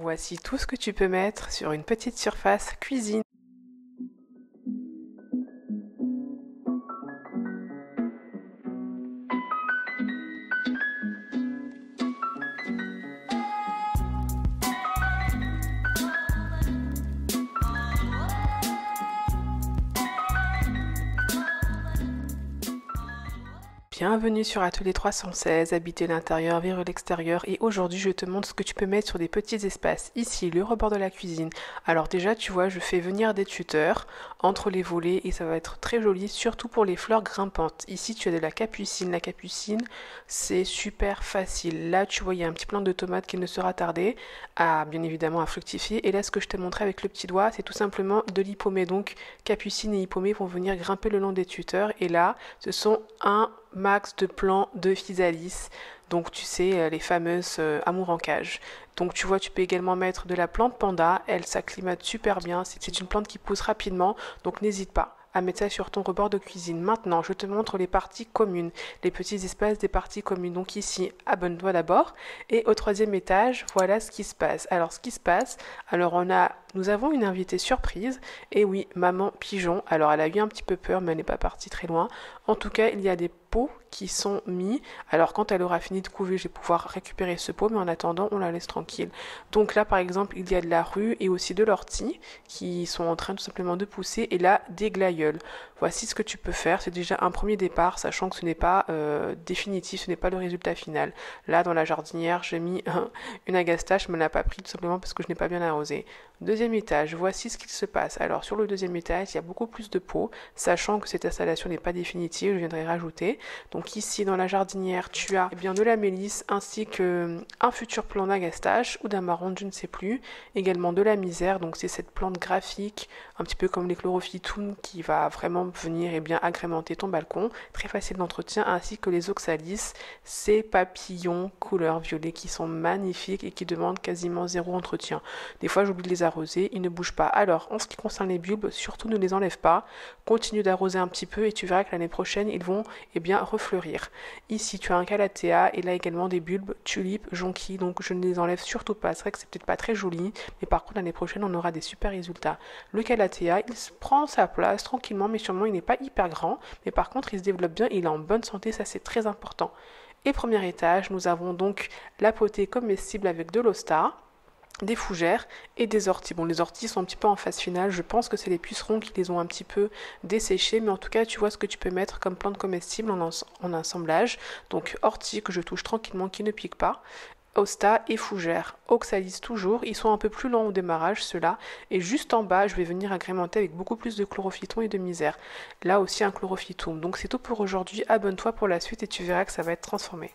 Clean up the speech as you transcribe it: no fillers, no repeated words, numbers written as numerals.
Voici tout ce que tu peux mettre sur une petite surface cuisine. Bienvenue sur Atelier 316, habiter l'intérieur, vivre l'extérieur, et aujourd'hui je te montre ce que tu peux mettre sur des petits espaces. Ici, le rebord de la cuisine. Alors déjà, tu vois, je fais venir des tuteurs entre les volets et ça va être très joli, surtout pour les fleurs grimpantes. Ici, tu as de la capucine. La capucine, c'est super facile. Là, tu vois, il y a un petit plant de tomates qui ne sera tardé à, bien évidemment, à fructifier. Et là, ce que je t'ai montré avec le petit doigt, c'est tout simplement de l'hypomée. Donc, capucine et hypomée vont venir grimper le long des tuteurs. Et là, ce sont un max de plants de physalis, donc tu sais, les fameuses amour en cage. Donc tu vois, tu peux également mettre de la plante panda, elle s'acclimate super bien, c'est une plante qui pousse rapidement, donc n'hésite pas à mettre ça sur ton rebord de cuisine. Maintenant, je te montre les parties communes, les petits espaces des parties communes. Donc ici, abonne-toi d'abord. Et au troisième étage, voilà ce qui se passe. Alors, ce qui se passe, nous avons une invitée surprise. Et oui, maman pigeon. Alors, elle a eu un petit peu peur, mais elle n'est pas partie très loin. En tout cas, il y a des pots qui sont mis. Alors, quand elle aura fini de couver, je vais pouvoir récupérer ce pot, mais en attendant, on la laisse tranquille. Donc là, par exemple, il y a de la rue et aussi de l'ortie qui sont en train tout simplement de pousser. Et là, des glaïeuls. Voici ce que tu peux faire, c'est déjà un premier départ, sachant que ce n'est pas définitif, ce n'est pas le résultat final. Là, dans la jardinière, j'ai mis une agastache, mais elle n'a pas pris tout simplement parce que je n'ai pas bien arrosé. Deuxième étage, voici ce qu'il se passe. Alors, sur le deuxième étage, il y a beaucoup plus de pots, sachant que cette installation n'est pas définitive, je viendrai rajouter. Donc ici, dans la jardinière, tu as bien de la mélisse, ainsi qu'un futur plant d'agastache ou d'amarante, je ne sais plus. Également de la misère, donc c'est cette plante graphique, un petit peu comme les chlorophytum, qui va vraiment venir bien agrémenter ton balcon, très facile d'entretien, ainsi que les oxalis, ces papillons couleur violet qui sont magnifiques et qui demandent quasiment zéro entretien. Des fois j'oublie de les arroser, ils ne bougent pas. Alors en ce qui concerne les bulbes, surtout ne les enlève pas, continue d'arroser un petit peu et tu verras que l'année prochaine ils vont refleurir. Ici tu as un calathea et là également des bulbes tulipes, jonquilles, donc je ne les enlève surtout pas. C'est vrai que c'est peut-être pas très joli, mais par contre l'année prochaine on aura des super résultats. Le calathea, il prend sa place tranquillement, mais sûrement il n'est pas hyper grand, mais par contre il se développe bien, il est en bonne santé, ça c'est très important. Et premier étage, nous avons donc la potée comestible avec de l'hosta, des fougères et des orties. Bon, les orties sont un petit peu en phase finale, je pense que c'est les pucerons qui les ont un petit peu desséchés, mais en tout cas tu vois ce que tu peux mettre comme plante comestible en assemblage. Donc orties que je touche tranquillement, qui ne piquent pas, hosta et fougères, oxalis toujours, ils sont un peu plus lents au démarrage ceux-là, et juste en bas je vais venir agrémenter avec beaucoup plus de chlorophyton et de misère. Là aussi un chlorophytum. Donc c'est tout pour aujourd'hui, abonne-toi pour la suite et tu verras que ça va être transformé.